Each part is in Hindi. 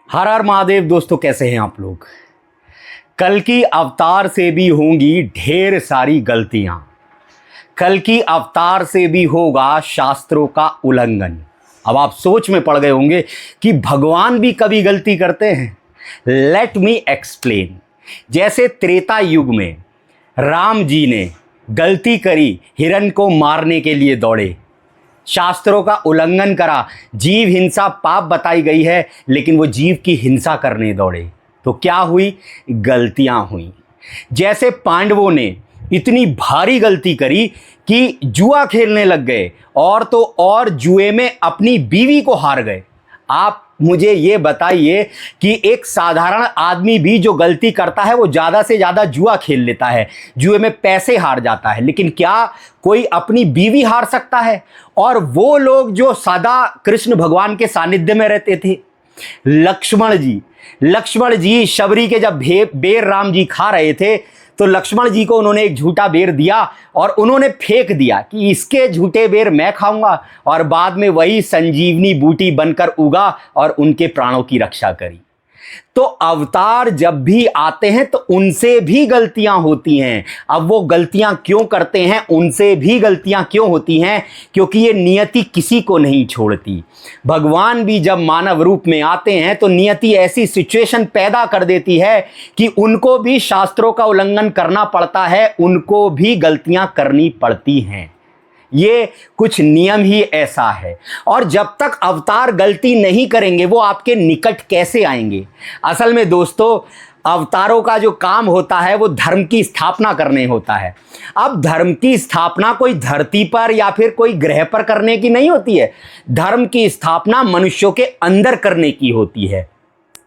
हर हर महादेव। दोस्तों कैसे हैं आप लोग। कल की अवतार से भी होंगी ढेर सारी गलतियां, कल की अवतार से भी होगा शास्त्रों का उल्लंघन। अब आप सोच में पड़ गए होंगे कि भगवान भी कभी गलती करते हैं। Let me explain. जैसे त्रेता युग में राम जी ने गलती करी, हिरण को मारने के लिए दौड़े, शास्त्रों का उल्लंघन करा, जीव हिंसा पाप बताई गई है, लेकिन वो जीव की हिंसा करने दौड़े तो क्या हुई? गलतियां हुई। जैसे पांडवों ने इतनी भारी गलती करी कि जुआ खेलने लग गए और तो और जुए में अपनी बीवी को हार गए। आप मुझे ये बताइए कि एक साधारण आदमी भी जो गलती करता है वो ज़्यादा से ज़्यादा जुआ खेल लेता है, जुए में पैसे हार जाता है, लेकिन क्या कोई अपनी बीवी हार सकता है? और वो लोग जो सदा कृष्ण भगवान के सानिध्य में रहते थे, लक्ष्मण जी शबरी के जब बेर राम जी खा रहे थे तो लक्ष्मण जी को उन्होंने एक झूठा बेर दिया और उन्होंने फेंक दिया कि इसके झूठे बेर मैं खाऊंगा, और बाद में वही संजीवनी बूटी बनकर उगा और उनके प्राणों की रक्षा करी। तो अवतार जब भी आते हैं तो उनसे भी गलतियां होती हैं। अब वो गलतियां क्यों करते हैं, उनसे भी गलतियां क्यों होती हैं? क्योंकि ये नियति किसी को नहीं छोड़ती। भगवान भी जब मानव रूप में आते हैं तो नियति ऐसी सिचुएशन पैदा कर देती है कि उनको भी शास्त्रों का उल्लंघन करना पड़ता है, उनको भी गलतियां करनी पड़ती हैं। ये कुछ नियम ही ऐसा है। और जब तक अवतार गलती नहीं करेंगे वो आपके निकट कैसे आएंगे? असल में दोस्तों, अवतारों का जो काम होता है वो धर्म की स्थापना करने होता है। अब धर्म की स्थापना कोई धरती पर या फिर कोई ग्रह पर करने की नहीं होती है, धर्म की स्थापना मनुष्यों के अंदर करने की होती है।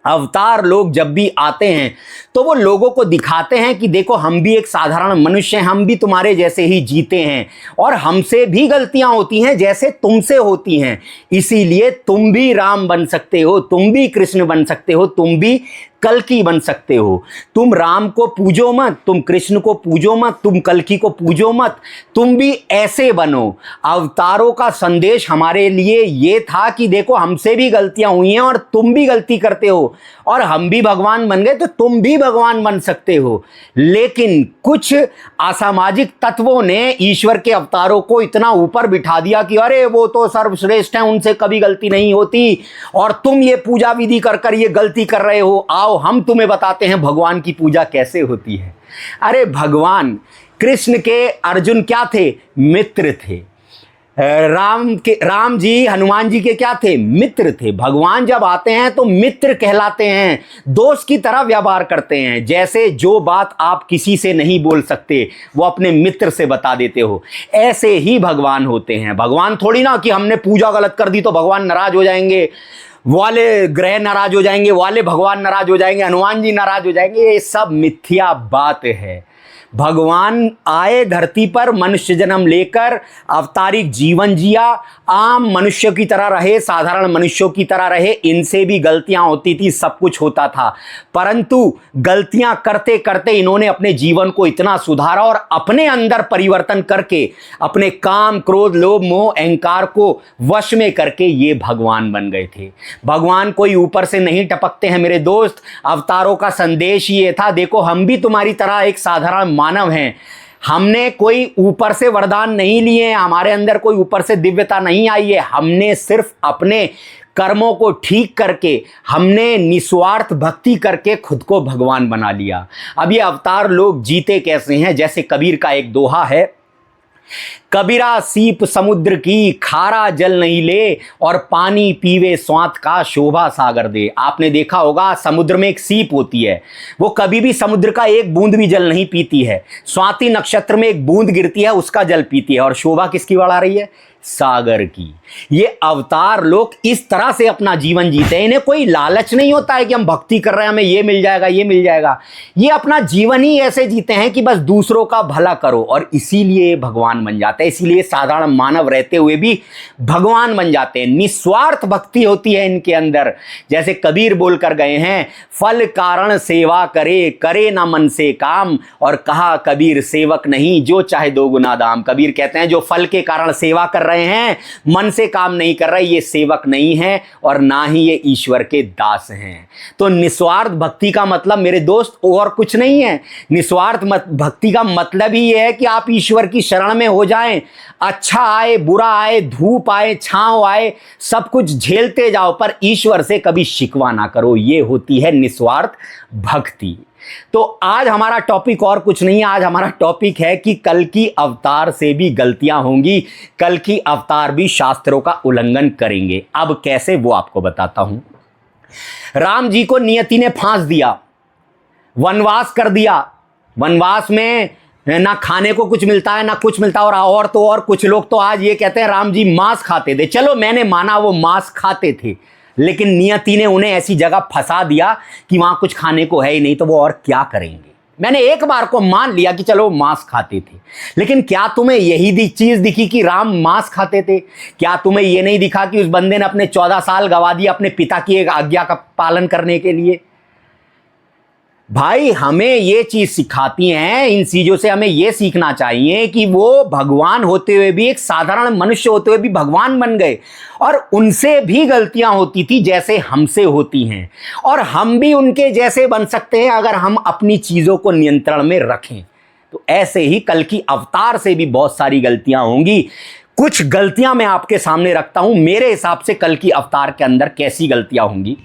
अवतार लोग जब भी आते हैं तो वो लोगों को दिखाते हैं कि देखो हम भी एक साधारण मनुष्य हैं, हम भी तुम्हारे जैसे ही जीते हैं और हमसे भी गलतियां होती हैं जैसे तुमसे होती हैं। इसीलिए तुम भी राम बन सकते हो, तुम भी कृष्ण बन सकते हो, तुम भी कल्कि बन सकते हो। तुम राम को पूजो मत, तुम कृष्ण को पूजो मत, तुम कल्कि को पूजो मत, तुम भी ऐसे बनो। अवतारों का संदेश हमारे लिए ये था कि देखो हमसे भी गलतियां हुई हैं और तुम भी गलती करते हो, और हम भी भगवान बन गए तो तुम भी भगवान बन सकते हो। लेकिन कुछ असामाजिक तत्वों ने ईश्वर के अवतारों को इतना ऊपर बिठा दिया कि अरे वो तो सर्वश्रेष्ठ हैं, उनसे कभी गलती नहीं होती, और तुम ये पूजा विधि कर कर ये गलती कर रहे हो। आओ हम तुम्हें बताते हैं भगवान की पूजा कैसे होती है। अरे भगवान कृष्ण के अर्जुन क्या थे? मित्र थे। राम जी हनुमान जी के क्या थे? मित्र थे। भगवान जब आते हैं तो मित्र कहलाते हैं, दोस्त की तरह व्यवहार करते हैं। जैसे जो बात आप किसी से नहीं बोल सकते वो अपने मित्र से बता देते हो, ऐसे ही भगवान होते हैं। भगवान थोड़ी ना कि हमने पूजा गलत कर दी तो भगवान नाराज हो जाएंगे, वाले ग्रह नाराज हो जाएंगे, वाले भगवान नाराज हो जाएंगे, हनुमान जी नाराज हो जाएंगे। ये सब मिथ्या बात है। भगवान आए धरती पर मनुष्य जन्म लेकर, अवतारिक जीवन जिया, आम मनुष्य की तरह रहे, साधारण मनुष्यों की तरह रहे। इनसे भी गलतियां होती थी, सब कुछ होता था, परंतु गलतियां करते करते इन्होंने अपने जीवन को इतना सुधारा और अपने अंदर परिवर्तन करके अपने काम, क्रोध, लोभ, मोह, अहंकार को वश में करके ये भगवान बन गए थे। भगवान कोई ऊपर से नहीं टपकते हैं मेरे दोस्त। अवतारों का संदेश ये था, देखो हम भी तुम्हारी तरह एक साधारण मानव हैं, हमने कोई ऊपर से वरदान नहीं लिए हैं, हमारे अंदर कोई ऊपर से दिव्यता नहीं आई है। हमने सिर्फ अपने कर्मों को ठीक करके, हमने निस्वार्थ भक्ति करके खुद को भगवान बना लिया। अब ये अवतार लोग जीते कैसे हैं? जैसे कबीर का एक दोहा है, कबीरा सीप समुद्र की, खारा जल नहीं ले, और पानी पीवे स्वांत का, शोभा सागर दे। आपने देखा होगा समुद्र में एक सीप होती है, वो कभी भी समुद्र का एक बूंद भी जल नहीं पीती है। स्वाति नक्षत्र में एक बूंद गिरती है, उसका जल पीती है, और शोभा किसकी बढ़ा रही है? सागर की। ये अवतार लोग इस तरह से अपना जीवन जीते हैं। इन्हें कोई लालच नहीं होता है कि हम भक्ति कर रहे हैं, हमें ये मिल जाएगा, ये मिल जाएगा। ये अपना जीवन ही ऐसे जीते हैं कि बस दूसरों का भला करो, और इसीलिए भगवान बन जाते हैं। इसीलिए साधारण मानव रहते हुए भी भगवान बन जाते हैं। निस्वार्थ भक्ति होती है इनके अंदर। जैसे कबीर बोल कर गए हैं, फल कारण सेवा करे, करे ना मन से काम, और कहा कबीर सेवक नहीं, जो चाहे दो गुना दाम। कबीर कहते हैं जो फल के कारण सेवा कर रहे हैं, मन से काम नहीं कर रहे, ये सेवक नहीं है और ना ही ये ईश्वर के दास हैं। तो निस्वार्थ भक्ति का मतलब मेरे दोस्त और कुछ नहीं है। निस्वार्थ भक्ति का मतलब ही ये है कि आप ईश्वर की शरण में हो जाएं। अच्छा आए, बुरा आए, धूप आए, छांव आए, सब कुछ झेलते जाओ, पर ईश्वर से कभी शिकवा ना करो। ये होती है निस्वार्थ भक्ति। तो आज हमारा टॉपिक और कुछ नहीं है, आज हमारा टॉपिक है कि कल की अवतार से भी गलतियां होंगी, कल की अवतार भी शास्त्रों का उल्लंघन करेंगे। अब कैसे, वो आपको बताता हूं। राम जी को नियति ने फांस दिया, वनवास कर दिया। वनवास में ना खाने को कुछ मिलता है ना कुछ मिलता है, और तो और कुछ लोग तो आज ये कहते हैं राम जी मांस खाते थे। चलो मैंने माना वो मांस खाते थे, लेकिन नियति ने उन्हें ऐसी जगह फंसा दिया कि वहां कुछ खाने को है ही नहीं, तो वो और क्या करेंगे। मैंने एक बार को मान लिया कि चलो मांस खाते थे, लेकिन क्या तुम्हें यही चीज दिखी कि राम मांस खाते थे? क्या तुम्हें यह नहीं दिखा कि उस बंदे ने अपने 14 साल गवा दिए अपने पिता की एक आज्ञा का पालन करने के लिए? भाई हमें ये चीज सिखाती हैं, इन चीजों से हमें ये सीखना चाहिए कि वो भगवान होते हुए भी, एक साधारण मनुष्य होते हुए भी भगवान बन गए, और उनसे भी गलतियां होती थी जैसे हमसे होती हैं, और हम भी उनके जैसे बन सकते हैं अगर हम अपनी चीजों को नियंत्रण में रखें। तो ऐसे ही कल की अवतार से भी बहुत सारी गलतियां होंगी। कुछ गलतियां मैं आपके सामने रखता हूं, मेरे हिसाब से कल की अवतार के अंदर कैसी गलतियां होंगी।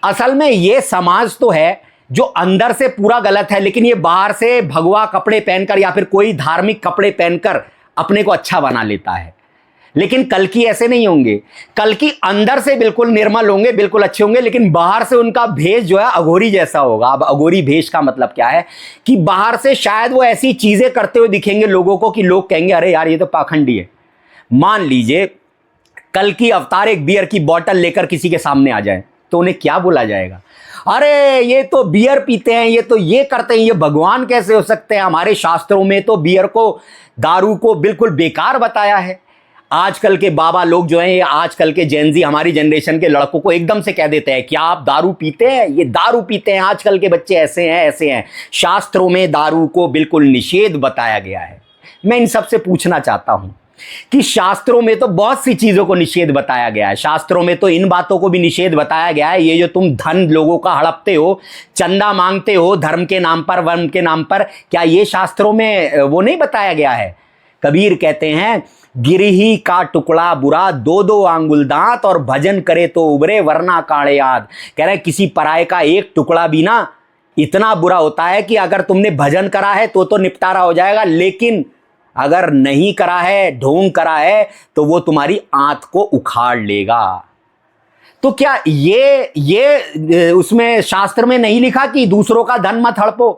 असल में ये समाज तो है जो अंदर से पूरा गलत है, लेकिन ये बाहर से भगवा कपड़े पहनकर या फिर कोई धार्मिक कपड़े पहनकर अपने को अच्छा बना लेता है। लेकिन कल की ऐसे नहीं होंगे। कल की अंदर से बिल्कुल निर्मल होंगे, बिल्कुल अच्छे होंगे, लेकिन बाहर से उनका भेष जो है अघोरी जैसा होगा। अब अघोरी भेष का मतलब क्या है कि बाहर से शायद वो ऐसी चीजें करते हुए दिखेंगे लोगों को कि लोग कहेंगे अरे यार ये तो पाखंडी है। मान लीजिए कल की अवतार एक बियर की बोतल लेकर किसी के सामने आ जाए, तो उन्हें क्या बोला जाएगा? अरे ये तो बियर पीते हैं, ये तो ये करते हैं, ये भगवान कैसे हो सकते हैं? हमारे शास्त्रों में तो बियर को, दारू को बिल्कुल बेकार बताया है। आजकल के बाबा लोग जो हैं, ये आजकल के जेनजी, हमारी जनरेशन के लड़कों को एकदम से कह देते हैं क्या आप दारू पीते हैं? ये दारू पीते हैं, आजकल के बच्चे ऐसे हैं ऐसे हैं। शास्त्रों में दारू को बिल्कुल निषेध बताया गया है। मैं इन सबसे पूछना चाहता हूं कि शास्त्रों में तो बहुत सी चीजों को निषेध बताया गया है। शास्त्रों में तो इन बातों को भी निषेध बताया गया है, ये जो तुम धन लोगों का हड़पते हो, चंदा मांगते हो धर्म के नाम पर, वर्ण के नाम पर, क्या ये शास्त्रों में वो नहीं बताया गया है? कबीर कहते हैं गिरही का टुकड़ा बुरा, दो दो आंगुल दांत, और भजन करे तो उबरे वरना काढ़े याद। कह रहे किसी पराये का एक टुकड़ा भी ना इतना बुरा होता है कि अगर तुमने भजन करा है तो निपटारा हो जाएगा, लेकिन अगर नहीं करा है, ढोंग करा है, तो वो तुम्हारी आंत को उखाड़ लेगा। तो क्या ये उसमें शास्त्र में नहीं लिखा कि दूसरों का धन मत हड़पो?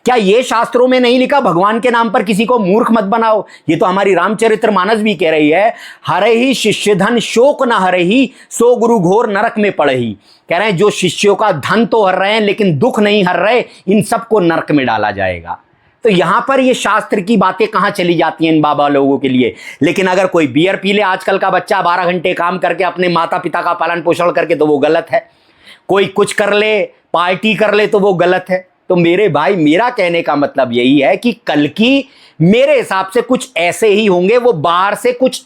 क्या ये शास्त्रों में नहीं लिखा भगवान के नाम पर किसी को मूर्ख मत बनाओ? ये तो हमारी रामचरितमानस भी कह रही है, हरे ही शिष्य धन शोक न हरे ही, सो गुरु घोर नरक में पड़े ही। कह रहे हैं जो शिष्यों का धन तो हर रहे हैं लेकिन दुख नहीं हर रहे, इन सबको नरक में डाला जाएगा। तो यहां पर ये शास्त्र की बातें कहां चली जाती हैं इन बाबा लोगों के लिए? लेकिन अगर कोई बियर पी ले आजकल का बच्चा 12 घंटे काम करके अपने माता पिता का पालन पोषण करके, तो वो गलत है। कोई कुछ कर ले, पार्टी कर ले, तो वो गलत है। तो मेरे भाई, मेरा कहने का मतलब यही है कि कल की मेरे हिसाब से कुछ ऐसे ही होंगे, वो बाहर से कुछ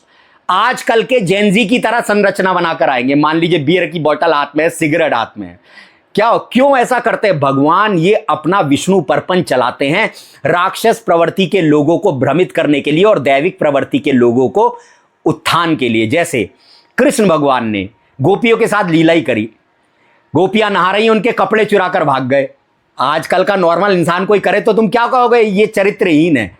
आजकल के जेनजी की तरह संरचना बनाकर आएंगे। मान लीजिए बियर की बोतल हाथ में है, सिगरेट हाथ में है, क्या क्यों ऐसा करते हैं? भगवान ये अपना विष्णु परपंच चलाते हैं राक्षस प्रवृत्ति के लोगों को भ्रमित करने के लिए और दैविक प्रवृत्ति के लोगों को उत्थान के लिए। जैसे कृष्ण भगवान ने गोपियों के साथ लीला ही करी, गोपियां नहा रही, उनके कपड़े चुरा कर भाग गए। आजकल का नॉर्मल इंसान कोई करे तो तुम क्या कहोगे? ये चरित्रहीन है।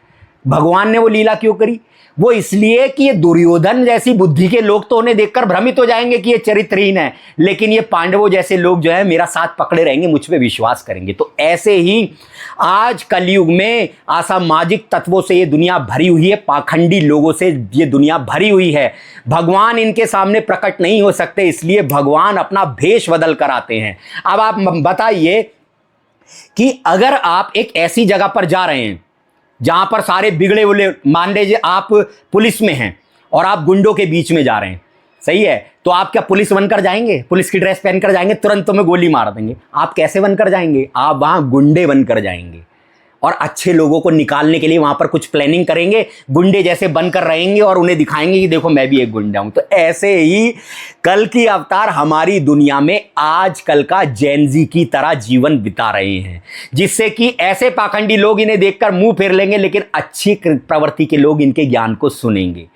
भगवान ने वो लीला क्यों करी? वो इसलिए कि ये दुर्योधन जैसी बुद्धि के लोग तो उन्हें देखकर भ्रमित हो जाएंगे कि ये चरित्रहीन है, लेकिन ये पांडवों जैसे लोग जो है मेरा साथ पकड़े रहेंगे, मुझ पे विश्वास करेंगे। तो ऐसे ही आज कलयुग में असामाजिक तत्वों से ये दुनिया भरी हुई है, पाखंडी लोगों से ये दुनिया भरी हुई है। भगवान इनके सामने प्रकट नहीं हो सकते, इसलिए भगवान अपना भेष बदल कर आते हैं। अब आप बताइए कि अगर आप एक ऐसी जगह पर जा रहे हैं जहां पर सारे बिगड़े हुए, मान लीजिए आप पुलिस में हैं और आप गुंडों के बीच में जा रहे हैं, सही है, तो आप क्या पुलिस बनकर जाएंगे? पुलिस की ड्रेस पहनकर जाएंगे? तुरंत तुम्हें गोली मार देंगे। आप कैसे बनकर जाएंगे? आप वहां गुंडे बनकर जाएंगे। और अच्छे लोगों को निकालने के लिए वहां पर कुछ प्लानिंग करेंगे, गुंडे जैसे बनकर रहेंगे और उन्हें दिखाएंगे कि देखो मैं भी एक गुंडा हूं। तो ऐसे ही कल की अवतार हमारी दुनिया में आजकल का जेनजी की तरह जीवन बिता रहे हैं, जिससे कि ऐसे पाखंडी लोग इन्हें देखकर मुंह फेर लेंगे, लेकिन अच्छी प्रवृत्ति के लोग इनके ज्ञान को सुनेंगे।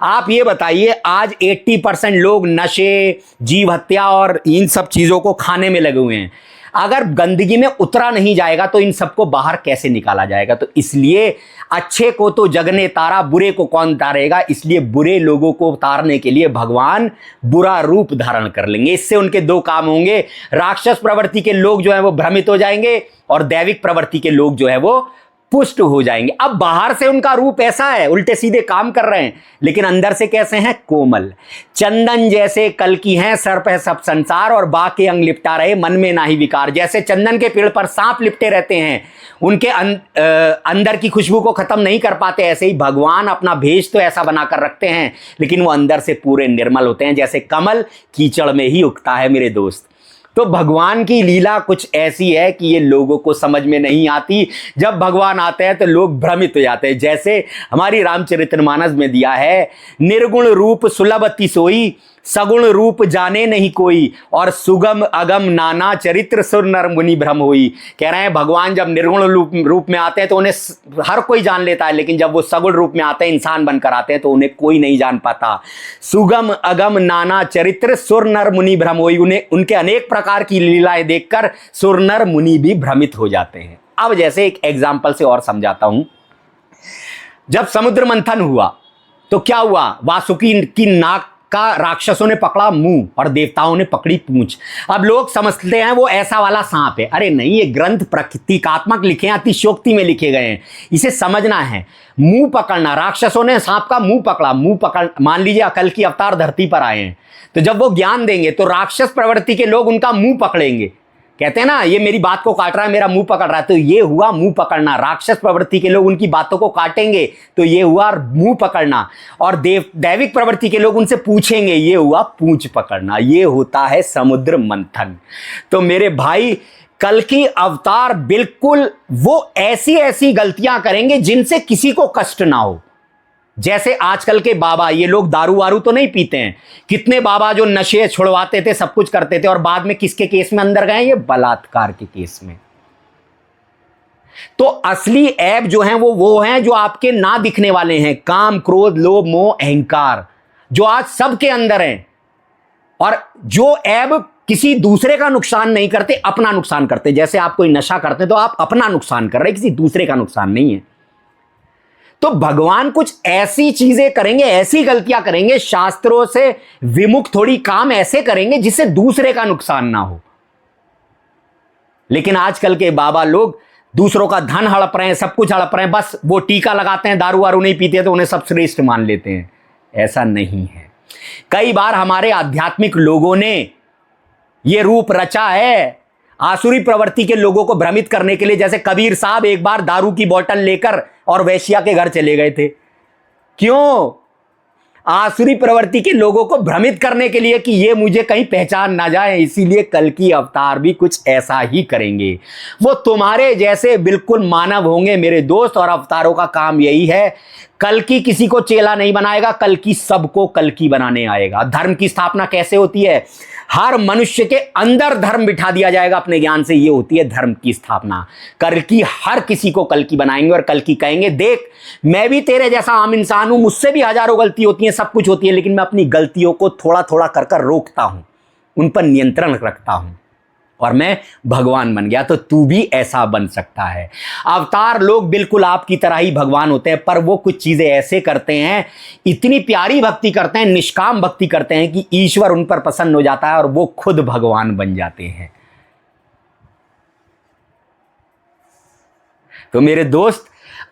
आप ये बताइए, आज 80% लोग नशे, जीव हत्या और इन सब चीजों को खाने में लगे हुए हैं। अगर गंदगी में उतरा नहीं जाएगा तो इन सबको बाहर कैसे निकाला जाएगा? तो इसलिए अच्छे को तो जग ने तारा, बुरे को कौन तारेगा? इसलिए बुरे लोगों को उतारने के लिए भगवान बुरा रूप धारण कर लेंगे। इससे उनके दो काम होंगे, राक्षस प्रवृत्ति के लोग जो है वो भ्रमित हो जाएंगे और दैविक प्रवृत्ति के लोग जो है वो पुष्ट हो जाएंगे। अब बाहर से उनका रूप ऐसा है, उल्टे सीधे काम कर रहे हैं, लेकिन अंदर से कैसे हैं? कोमल चंदन जैसे कल की हैं, सर पे सब संसार और बाकी अंग लिपटा रहे, मन में ना ही विकार। जैसे चंदन के पेड़ पर सांप लिपटे रहते हैं, उनके अंदर की खुशबू को खत्म नहीं कर पाते, ऐसे ही भगवान अपना भेष तो ऐसा बनाकर रखते हैं, लेकिन वो अंदर से पूरे निर्मल होते हैं, जैसे कमल कीचड़ में ही उगता है मेरे दोस्त। तो भगवान की लीला कुछ ऐसी है कि ये लोगों को समझ में नहीं आती। जब भगवान आते हैं तो लोग भ्रमित हो जाते हैं। जैसे हमारी रामचरितमानस में दिया है, निर्गुण रूप सुलभ अति सोई, सगुण रूप जाने नहीं कोई, और सुगम अगम नाना चरित्र सुर नर मुनि भ्रम होई। कह रहे हैं भगवान जब निर्गुण रूप में आते हैं तो उन्हें हर कोई जान लेता है, लेकिन जब वो सगुण रूप में आते हैं, इंसान बनकर आते हैं, तो उन्हें कोई नहीं जान पाता। सुगम अगम नाना चरित्र सुर नर मुनि भ्रम होई। उन्हें उनके अनेक प्रकार की लीलाएं देखकर सुर नर मुनि भी भ्रमित हो जाते हैं। अब जैसे एक एग्जाम्पल से और समझाता हूं। जब समुद्र मंथन हुआ तो क्या हुआ? वासुकी की नाक का राक्षसों ने पकड़ा मुंह और देवताओं ने पकड़ी पूंछ। अब लोग समझते हैं वो ऐसा वाला सांप है। अरे नहीं, ये ग्रंथ प्रतीकात्मक लिखे हैं, अतिशयोक्ति में लिखे गए हैं, इसे समझना है। मुंह पकड़ना, राक्षसों ने सांप का मुंह पकड़ा। मुंह पकड़, मान लीजिए अकल की अवतार धरती पर आए हैं, तो जब वो ज्ञान देंगे तो राक्षस प्रवृत्ति के लोग उनका मुंह पकड़ेंगे। कहते हैं ना, ये मेरी बात को काट रहा है, मेरा मुंह पकड़ रहा है, तो ये हुआ मुंह पकड़ना। राक्षस प्रवृत्ति के लोग उनकी बातों को काटेंगे, तो ये हुआ मुंह पकड़ना। और दैविक प्रवृत्ति के लोग उनसे पूछेंगे, ये हुआ पूंछ पकड़ना। ये होता है समुद्र मंथन। तो मेरे भाई, कल की अवतार बिल्कुल वो ऐसी ऐसी गलतियां करेंगे जिनसे किसी को कष्ट ना हो। जैसे आजकल के बाबा, ये लोग दारू वारू तो नहीं पीते हैं। कितने बाबा जो नशे छुड़वाते थे, सब कुछ करते थे, और बाद में किसके केस में अंदर गए? ये बलात्कार के केस में। तो असली ऐब जो हैं वो हैं जो आपके ना दिखने वाले हैं, काम, क्रोध, लोभ, मोह, अहंकार, जो आज सबके अंदर हैं। और जो ऐब किसी दूसरे का नुकसान नहीं करते, अपना नुकसान करते। जैसे आप कोई नशा करते तो आप अपना नुकसान कर रहे, किसी दूसरे का नुकसान नहीं है। तो भगवान कुछ ऐसी चीजें करेंगे, ऐसी गलतियां करेंगे, शास्त्रों से विमुख थोड़ी काम ऐसे करेंगे जिससे दूसरे का नुकसान ना हो। लेकिन आजकल के बाबा लोग दूसरों का धन हड़प रहे हैं, सब कुछ हड़प रहे हैं, बस वो टीका लगाते हैं, दारू वारू नहीं पीते तो उन्हें सब श्रेष्ठ मान लेते हैं। ऐसा नहीं है। कई बार हमारे आध्यात्मिक लोगों ने ये रूप रचा है आसुरी प्रवृत्ति के लोगों को भ्रमित करने के लिए। जैसे कबीर साहब एक बार दारू की बोतल लेकर और वेश्या के घर चले गए थे। क्यों? आसुरी प्रवृत्ति के लोगों को भ्रमित करने के लिए कि ये मुझे कहीं पहचान ना जाए। इसीलिए कल की अवतार भी कुछ ऐसा ही करेंगे। वो तुम्हारे जैसे बिल्कुल मानव होंगे मेरे दोस्त, और अवतारों का काम यही है। कल की किसी को चेला नहीं बनाएगा, कल की सबको कल की बनाने आएगा। धर्म की स्थापना कैसे होती है? हर मनुष्य के अंदर धर्म बिठा दिया जाएगा अपने ज्ञान से। ये होती है धर्म की स्थापना। कल की हर किसी को कल की बनाएंगे और कल की कहेंगे, देख मैं भी तेरे जैसा आम इंसान हूं, मुझसे भी हजारों गलती होती हैं, सब कुछ होती है, लेकिन मैं अपनी गलतियों को थोड़ा थोड़ा कर रोकता हूं, उन पर नियंत्रण रखता हूं, और मैं भगवान बन गया। तो तू भी ऐसा बन सकता है। अवतार लोग बिल्कुल आपकी तरह ही भगवान होते हैं, पर वो कुछ चीजें ऐसे करते हैं, इतनी प्यारी भक्ति करते हैं, निष्काम भक्ति करते हैं कि ईश्वर उन पर प्रसन्न हो जाता है और वो खुद भगवान बन जाते हैं। तो मेरे दोस्त,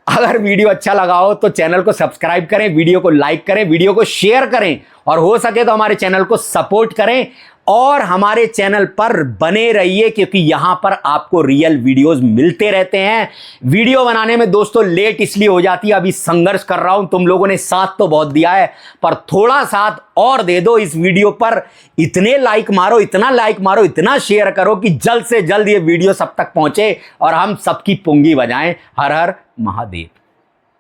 अगर वीडियो अच्छा लगा हो तो चैनल को सब्सक्राइब करें, वीडियो को लाइक करें, वीडियो को शेयर करें, और हो सके तो हमारे चैनल को सपोर्ट करें। और हमारे चैनल पर बने रहिए, क्योंकि यहां पर आपको रियल वीडियोस मिलते रहते हैं। वीडियो बनाने में दोस्तों लेट इसलिए हो जाती है, अभी संघर्ष कर रहा हूं। तुम लोगों ने साथ तो बहुत दिया है, पर थोड़ा साथ और दे दो इस वीडियो पर। इतने लाइक मारो, इतना लाइक मारो, इतना शेयर करो कि जल्द से जल्द ये वीडियो सब तक पहुंचे और हम सबकी पुंगी बजाएं। हर हर महादेव।